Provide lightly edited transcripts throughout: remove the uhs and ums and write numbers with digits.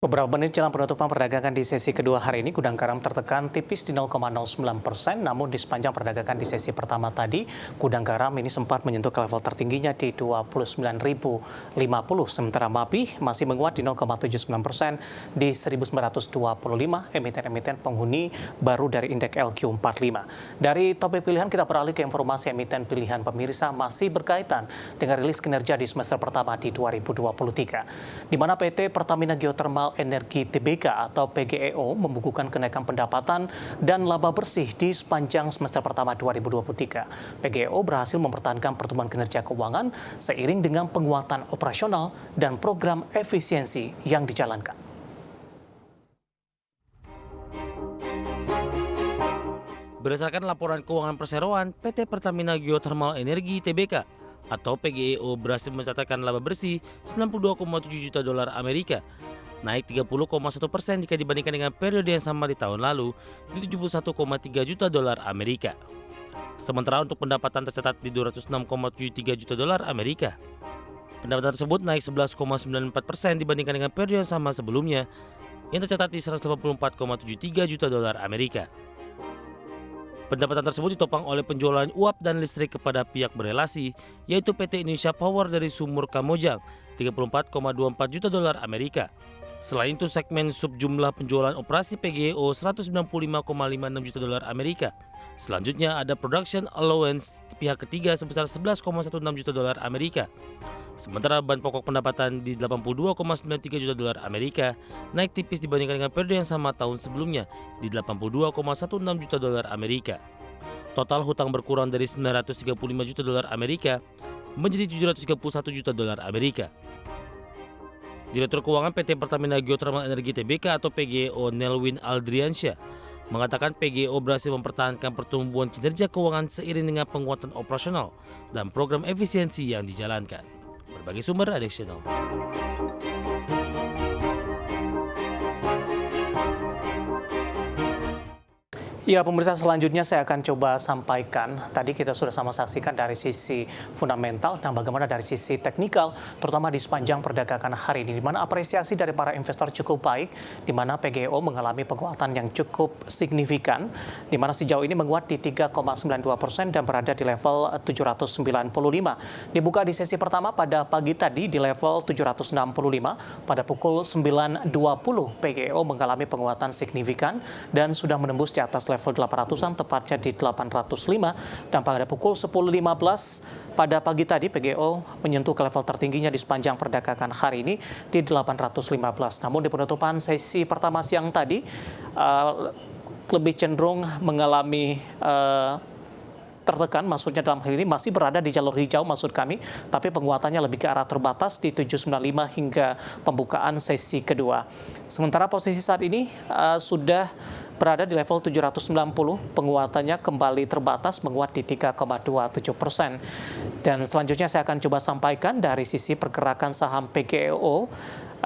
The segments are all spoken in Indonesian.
Beberapa menit jelang penutupan perdagangan di sesi kedua hari ini, gudang garam tertekan tipis di 0,09%. Namun di sepanjang perdagangan di sesi pertama tadi, gudang garam ini sempat menyentuh ke level tertingginya di 29.050. Sementara MAPI masih menguat di 0,79% di 1.925 emiten-emiten penghuni baru dari indeks LQ45. Dari topik pilihan kita beralih ke informasi emiten pilihan pemirsa masih berkaitan dengan rilis kinerja di semester pertama di 2023, di mana PT Pertamina Geothermal Energi Tbk atau PGEO membukukan kenaikan pendapatan dan laba bersih di sepanjang semester pertama 2023. PGEO berhasil mempertahankan pertumbuhan kinerja keuangan seiring dengan penguatan operasional dan program efisiensi yang dijalankan. Berdasarkan laporan keuangan perseroan, PT Pertamina Geothermal Energi Tbk atau PGEO berhasil mencatatkan laba bersih 92,7 juta dolar Amerika, naik 30,1% jika dibandingkan dengan periode yang sama di tahun lalu di 71,3 juta dolar Amerika. Sementara untuk pendapatan tercatat di 206,73 juta dolar Amerika. Pendapatan tersebut naik 11,94% dibandingkan dengan periode yang sama sebelumnya yang tercatat di 184,73 juta dolar Amerika. Pendapatan tersebut ditopang oleh penjualan uap dan listrik kepada pihak berelasi, yaitu PT Indonesia Power dari Sumur Kamojang, 34,24 juta dolar Amerika. Selain itu, segmen subjumlah penjualan operasi PGEO 195,56 juta dolar Amerika. Selanjutnya ada production allowance pihak ketiga sebesar 11,16 juta dolar Amerika. Sementara bahan pokok pendapatan di 82,93 juta dolar Amerika, naik tipis dibandingkan dengan periode yang sama tahun sebelumnya di 82,16 juta dolar Amerika. Total hutang berkurang dari 935 juta dolar Amerika menjadi 731 juta dolar Amerika. Direktur Keuangan PT Pertamina Geothermal Energi Tbk atau PGEO Nelwin Aldriansyah mengatakan PGEO berhasil mempertahankan pertumbuhan kinerja keuangan seiring dengan penguatan operasional dan program efisiensi yang dijalankan. Berbagai sumber additional. Ya, pemirsa, selanjutnya saya akan coba sampaikan. Tadi kita sudah sama saksikan dari sisi fundamental dan bagaimana dari sisi teknikal, terutama di sepanjang perdagangan hari ini, di mana apresiasi dari para investor cukup baik, di mana PGEO mengalami penguatan yang cukup signifikan, di mana sejauh ini menguat di 3,92% dan berada di level 795. Dibuka di sesi pertama pada pagi tadi di level 765, pada pukul 9.20 PGEO mengalami penguatan signifikan dan sudah menembus di atas level 800-an, tepatnya di 805, dan pada pukul 10.15 pada pagi tadi PGEO menyentuh ke level tertingginya di sepanjang perdagangan hari ini di 815. Namun di penutupan sesi pertama siang tadi lebih cenderung mengalami tertekan, maksudnya dalam hal ini masih berada di jalur hijau maksud kami, tapi penguatannya lebih ke arah terbatas di 795 hingga pembukaan sesi kedua. Sementara posisi saat ini sudah berada di level 790, penguatannya kembali terbatas, menguat di 3,27%. Dan selanjutnya saya akan coba sampaikan dari sisi pergerakan saham PGEO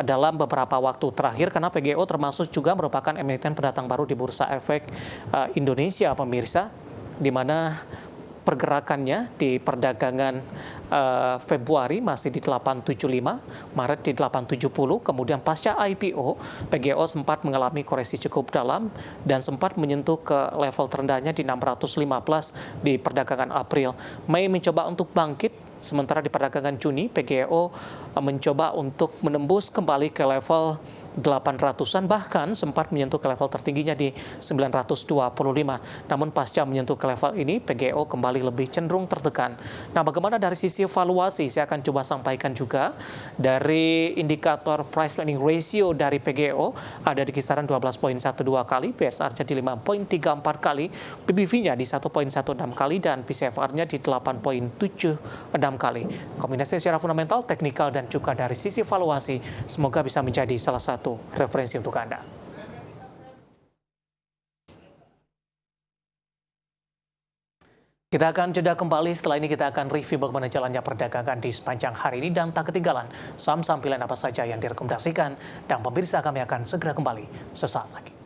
dalam beberapa waktu terakhir, karena PGEO termasuk juga merupakan emiten pendatang baru di Bursa Efek Indonesia, pemirsa, di mana pergerakannya di perdagangan Februari masih di 875, Maret di 870, kemudian pasca IPO, PGEO sempat mengalami koreksi cukup dalam dan sempat menyentuh ke level terendahnya di 615 di perdagangan April. Mei mencoba untuk bangkit, sementara di perdagangan Juni, PGEO mencoba untuk menembus kembali ke level 800-an, bahkan sempat menyentuh ke level tertingginya di 925. Namun pasca menyentuh ke level ini, PGEO kembali lebih cenderung tertekan. Nah, bagaimana dari sisi valuasi? Saya akan coba sampaikan juga dari indikator price earning ratio dari PGEO ada di kisaran 12,12 kali, PSR-nya di 5,34 kali, PBV-nya di 1,16 kali, dan PCFR-nya di 8,76 kali. Kombinasi secara fundamental, teknikal, dan juga dari sisi valuasi, semoga bisa menjadi salah satu referensi untuk Anda. Kita akan jeda kembali, setelah ini kita akan review bagaimana jalannya perdagangan di sepanjang hari ini, dan tak ketinggalan saham-saham pilihan apa saja yang direkomendasikan, dan pemirsa kami akan segera kembali sesaat lagi.